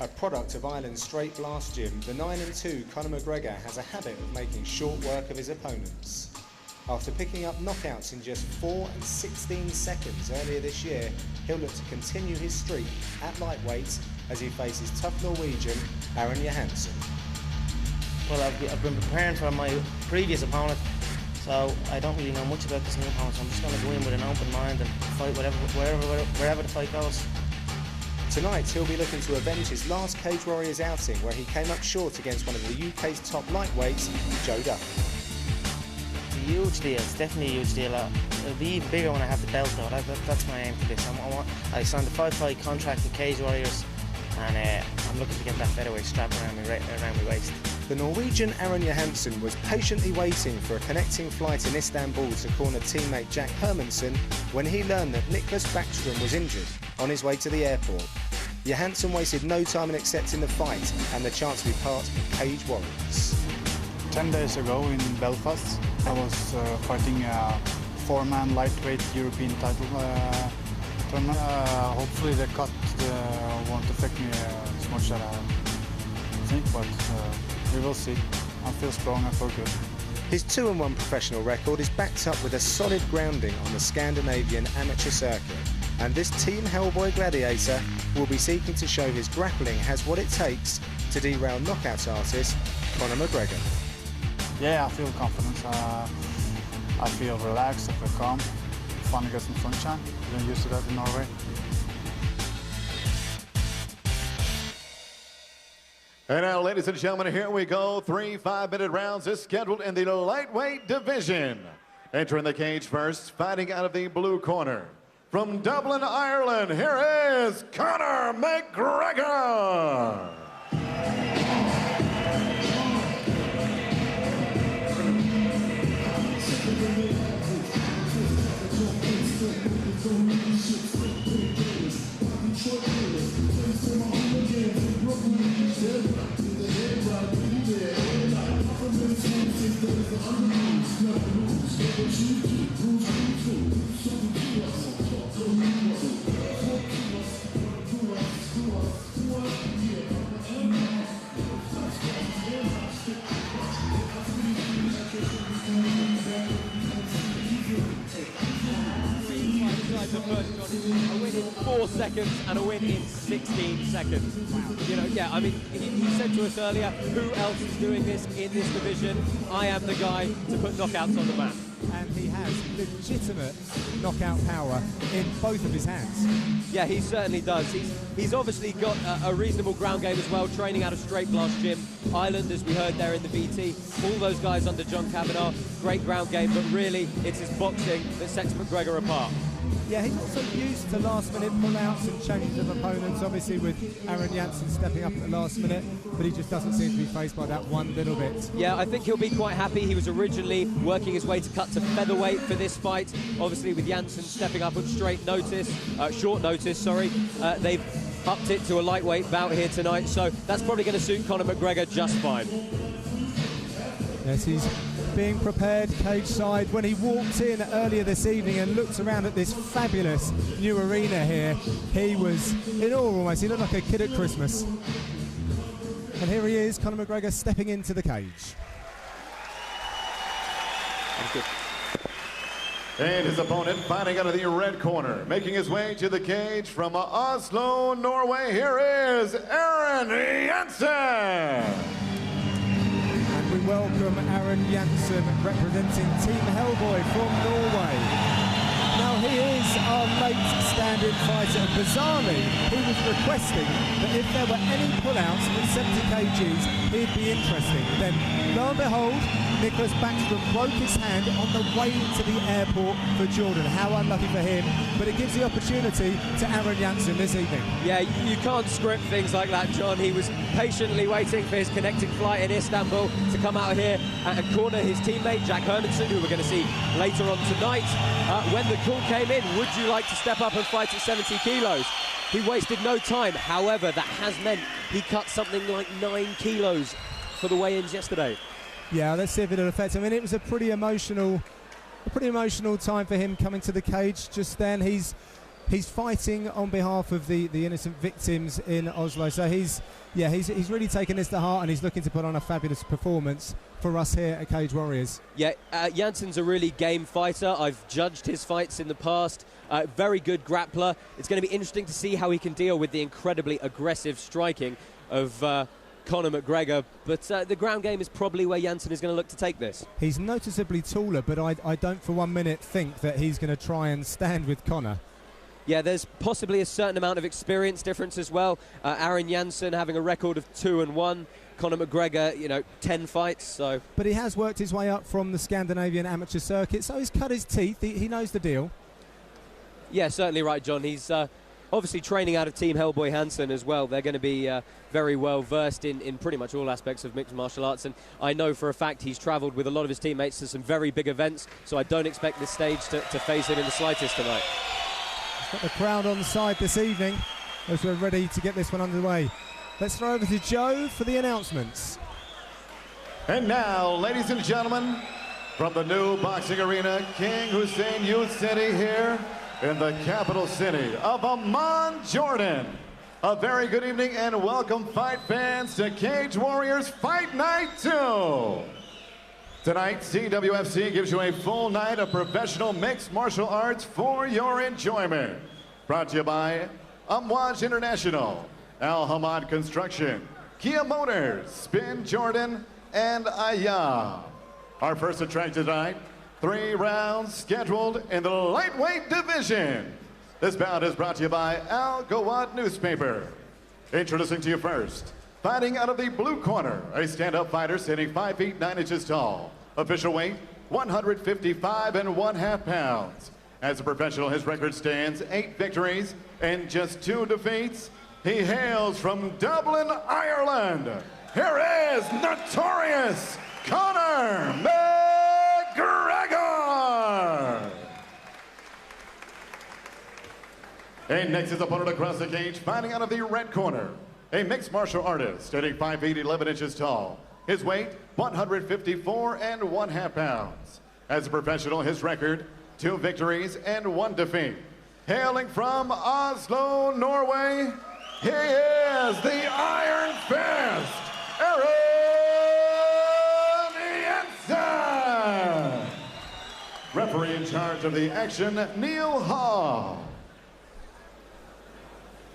A product of Ireland's straight blast gym, the 9-2 Conor McGregor has a habit of making short work of his opponents. After picking up knockouts in just 4 and 16 seconds earlier this year, he'll look to continue his streak at lightweight as he faces tough Norwegian Jahnsen. Well, I've been preparing for my previous opponent, so I don't really know much about this new opponent, so I'm just going to go in with an open mind and fight wherever the fight goes. Tonight he'll be looking to avenge his last Cage Warriors outing where he came up short against one of the UK's top lightweights, Joe Duff. It's a huge deal, it's definitely a huge deal. It'll be even bigger when I have the belt though, that's my aim for this. I signed a 5-fight contract with Cage Warriors and I'm looking to get that featherweight strap around my waist. The Norwegian Jahnsen was patiently waiting for a connecting flight in Istanbul to corner teammate Jack Hermansson when he learned that Niklas Backstrom was injured on his way to the airport. Jahnsen wasted no time in accepting the fight and the chance to be part of Cage Warriors. 10 days ago in Belfast, I was fighting a 4-man lightweight European title tournament. Hopefully the cut won't affect me as much as I think, but we will see. I feel strong, I feel good. His 2-1 professional record is backed up with a solid grounding on the Scandinavian amateur circuit. And this Team Hellboy gladiator will be seeking to show his grappling has what it takes to derail knockout artist Conor McGregor. Yeah, I feel confident. I feel relaxed, I feel calm. Fun to get some sunshine. We're used to that in Norway. And now, ladies and gentlemen, here we go. 3 5-minute rounds is scheduled in the lightweight division. Entering the cage first, fighting out of the blue corner. From Dublin, Ireland, here is Conor McGregor. A win in 4 seconds and a win in 16 seconds. Wow. You know, yeah, I mean, he said to us earlier, who else is doing this in this division? I am the guy to put knockouts on the map. And he has legitimate knockout power in both of his hands. Yeah, he certainly does. He's obviously got a reasonable ground game as well, training out of Straight Blast Gym. Ireland, as we heard there in the VT, all those guys under John Kavanagh, great ground game, but really it's his boxing that sets McGregor apart. Yeah, he's also used to last-minute pull-outs and changes of opponents, obviously with Jahnsen stepping up at the last minute, but he just doesn't seem to be faced by that one little bit. Yeah, I think he'll be quite happy. He was originally working his way to cut to featherweight for this fight. Obviously, with Jahnsen stepping up at short notice, they've upped it to a lightweight bout here tonight, so that's probably going to suit Conor McGregor just fine. Yes, he's being prepared cage side. When he walked in earlier this evening and looked around at this fabulous new arena here, he was in awe almost. He looked like a kid at Christmas. And here he is, Conor McGregor stepping into the cage. And his opponent fighting out of the red corner, making his way to the cage from Oslo, Norway. Here is Jahnsen. We welcome Jahnsen, representing Team Hellboy from Norway. Now he is our late stand-in fighter, and bizarrely he was requesting that if there were any pullouts in 70 kgs, he'd be interesting. Then, lo and behold, Niklas Backstrom broke his hand on the way to the airport for Jordan. How unlucky for him, but it gives the opportunity to Jahnsen this evening. Yeah, you can't script things like that, John. He was patiently waiting for his connecting flight in Istanbul to come out here and corner his teammate, Jack Hermansson, who we're going to see later on tonight. When the call came in, would you like to step up and fight at 70 kilos? He wasted no time. However, that has meant he cut something like 9 kilos for the weigh-ins yesterday. Yeah, let's see if it'll affect him. I mean, it was a pretty emotional time for him coming to the cage just then. He's He's fighting on behalf of the innocent victims in Oslo. So he's really taken this to heart, and he's looking to put on a fabulous performance for us here at Cage Warriors. Yeah, Jahnsen's a really game fighter. I've judged his fights in the past. Very good grappler. It's going to be interesting to see how he can deal with the incredibly aggressive striking of Conor McGregor, but the ground game is probably where Jahnsen is going to look to take this. He's noticeably taller, but I don't for 1 minute think that he's going to try and stand with Conor. Yeah, there's possibly a certain amount of experience difference as well. Aaron Jahnsen having a record of 2-1. Conor McGregor, 10 fights. So, but he has worked his way up from the Scandinavian amateur circuit, so he's cut his teeth. He knows the deal. Yeah, certainly right, John. He's obviously training out of Team Hellboy Jahnsen as well. They're going to be very well versed in pretty much all aspects of mixed martial arts, and I know for a fact he's travelled with a lot of his teammates to some very big events, so I don't expect this stage to face him in the slightest tonight. Got the crowd on side this evening as we're ready to get this one underway. Let's throw over to Joe for the announcements. And now, ladies and gentlemen, from the new boxing arena, King Hussein Youth City here in the capital city of Amman, Jordan. A very good evening and welcome, fight fans, to Cage Warriors Fight Night 2. Tonight, CWFC gives you a full night of professional mixed martial arts for your enjoyment. Brought to you by Amwaj International, Al Hamad Construction, Kia Motors, Spin Jordan, and Ayah. Our first attraction tonight, 3 rounds scheduled in the lightweight division. This bout is brought to you by Al Gawad Newspaper. Introducing to you first, fighting out of the blue corner, a stand-up fighter standing 5 feet 9 inches tall. Official weight, 155 1/2 pounds. As a professional, his record stands 8 victories and just 2 defeats. He hails from Dublin, Ireland. Here is notorious Conor McGregor. And next, his opponent across the cage, fighting out of the red corner, a mixed martial artist standing 5 feet 11 inches tall. His weight, 154 1/2 pounds. As a professional, his record, 2 victories and 1 defeat. Hailing from Oslo, Norway, he is the Iron Fist, Aaron Jahnsen. Referee in charge of the action, Neil Hall.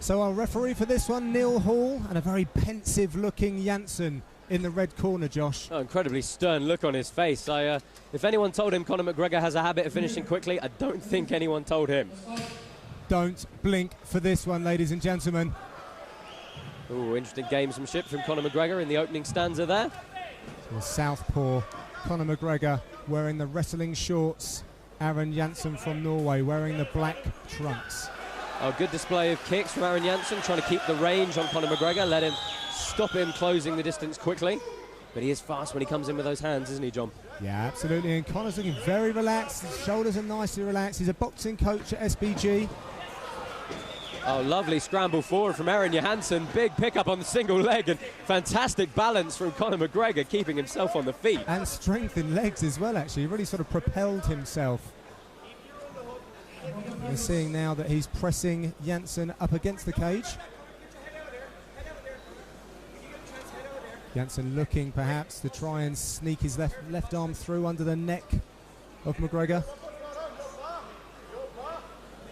So our referee for this one, Neil Hall, and a very pensive-looking Jahnsen in the red corner, Josh. Oh, incredibly stern look on his face. If anyone told him Conor McGregor has a habit of finishing quickly, I don't think anyone told him. Don't blink for this one, ladies and gentlemen. Ooh, interesting gamesmanship from Conor McGregor in the opening stanza there. The southpaw, Conor McGregor, wearing the wrestling shorts. Aaron Jahnsen from Norway, wearing the black trunks. Oh, good display of kicks from Aaron Jahnsen, trying to keep the range on Conor McGregor, let him stop him closing the distance quickly. But he is fast when he comes in with those hands, isn't he, John? Yeah, absolutely. And Conor's looking very relaxed. His shoulders are nicely relaxed. He's a boxing coach at SBG. Oh, lovely scramble forward from Aaron Jahnsen. Big pickup on the single leg and fantastic balance from Conor McGregor, keeping himself on the feet. And strength in legs as well, actually. He really sort of propelled himself. We're seeing now that he's pressing Jahnsen up against the cage. Jahnsen looking perhaps to try and sneak his left arm through under the neck of McGregor.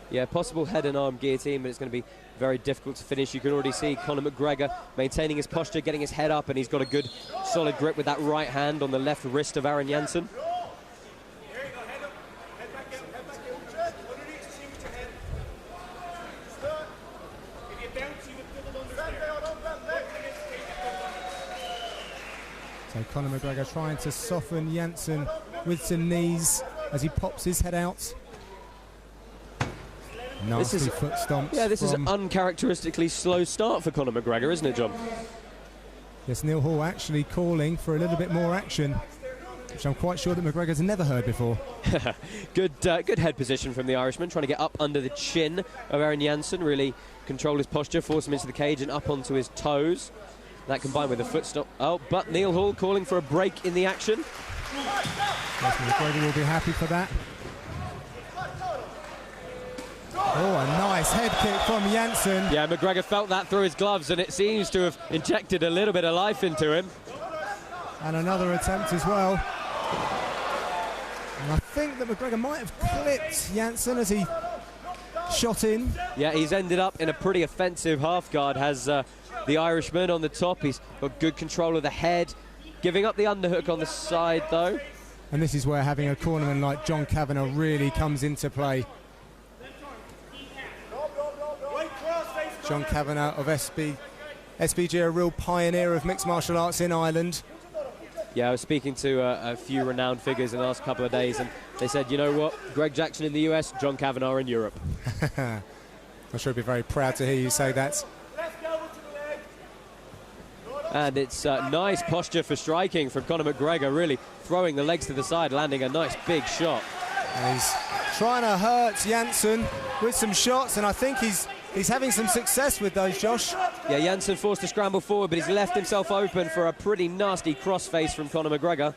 Yeah, possible head and arm guillotine, but it's going to be very difficult to finish. You can already see Conor McGregor maintaining his posture, getting his head up, and he's got a good solid grip with that right hand on the left wrist of Aaron Jahnsen. So Conor McGregor trying to soften Jahnsen with some knees as he pops his head out. Nasty foot stomps. Yeah, this is an uncharacteristically slow start for Conor McGregor, isn't it, John? Yes, Neil Hall actually calling for a little bit more action, which I'm quite sure that McGregor's never heard before. Good head position from the Irishman, trying to get up under the chin of Aaron Jahnsen, really control his posture, force him into the cage and up onto his toes. That combined with a foot stomp. Oh, but Neil Hall calling for a break in the action. Yes, McGregor will be happy for that. Oh, a nice head kick from Jahnsen. Yeah, McGregor felt that through his gloves, and it seems to have injected a little bit of life into him. And another attempt as well. And I think that McGregor might have clipped Jahnsen as he shot in. Yeah, he's ended up in a pretty offensive half guard, has the Irishman on the top. He's got good control of the head, giving up the underhook on the side, though. And this is where having a cornerman like John Kavanagh really comes into play. John Kavanagh of SBG, a real pioneer of mixed martial arts in Ireland. Yeah, I was speaking to a few renowned figures in the last couple of days, and they said, you know what, Greg Jackson in the US, John Kavanagh in Europe. I'm sure he'd be very proud to hear you say that. And it's nice posture for striking from Conor McGregor, really throwing the legs to the side, landing a nice big shot. And he's trying to hurt Jahnsen with some shots, and I think he's having some success with those, Josh. Yeah, Jahnsen forced to scramble forward, but he's left himself open for a pretty nasty crossface from Conor McGregor.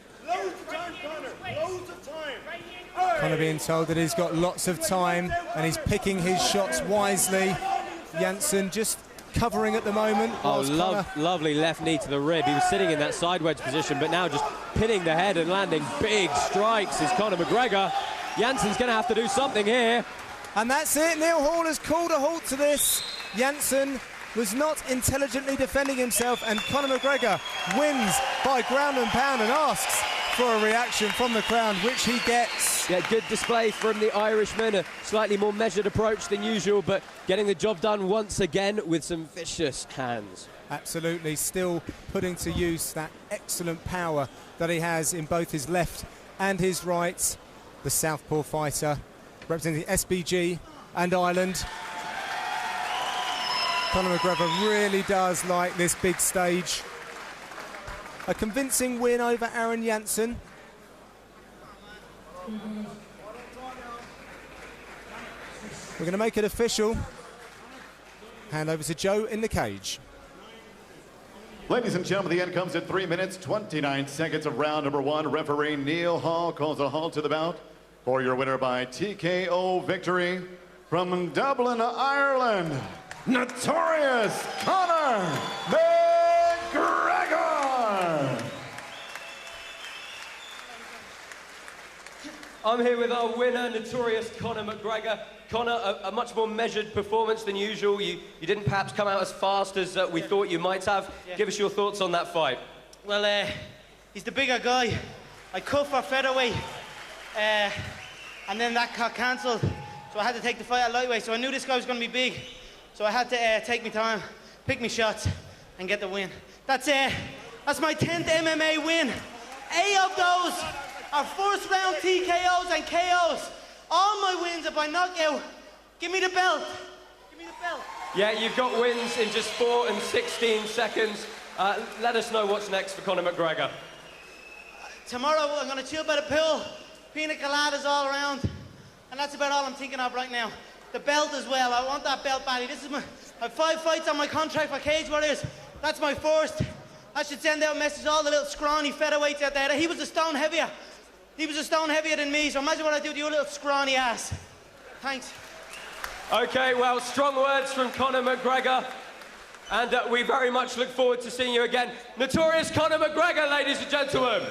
Conor being told that he's got lots of time, and he's picking his shots wisely. Jahnsen just covering at the moment. Oh, lovely left knee to the rib. He was sitting in that side wedge position, but now just pinning the head and landing big strikes is Conor McGregor. Jahnsen's going to have to do something here. And that's it. Neil Hall has called a halt to this. Jahnsen was not intelligently defending himself, and Conor McGregor wins by ground and pound and asks for a reaction from the crowd, which he gets. Yeah, good display from the Irishman, a slightly more measured approach than usual, but getting the job done once again with some vicious hands. Absolutely, still putting to use that excellent power that he has in both his left and his right. The southpaw fighter representing SBG and Ireland. Conor McGregor really does like this big stage. A convincing win over Aaron Jahnsen. We're going to make it official. Hand over to Joe in the cage. Ladies and gentlemen, the end comes at 3 minutes, 29 seconds of round number one. Referee Neil Hall calls a halt to the bout for your winner by TKO victory from Dublin, Ireland, Notorious Conor McGregor. I'm here with our winner, Notorious Conor McGregor. Conor, a much more measured performance than usual. You didn't perhaps come out as fast as we thought you might have. Yeah. Give us your thoughts on that fight. Well, he's the bigger guy. I cut for featherweight, and then that got cancelled, so I had to take the fight at lightweight. So I knew this guy was going to be big, so I had to take my time, pick my shots, and get the win. That's my 10th MMA win. 8 of those are first round TKOs and KOs. All my wins are by knockout. Give me the belt. Give me the belt. Yeah, you've got wins in just 4 and 16 seconds. Let us know what's next for Conor McGregor. Tomorrow I'm going to chill by the pool. Pina coladas all around. And that's about all I'm thinking of right now. The belt as well. I want that belt badly. This is I have 5 fights on my contract for Cage Warriors. That's my first. I should send out a message to all the little scrawny featherweights out there. He was a stone heavier. He was a stone heavier than me, so imagine what I do to your little scrawny ass. Thanks. Okay, well, strong words from Conor McGregor. And we very much look forward to seeing you again. Notorious Conor McGregor, ladies and gentlemen.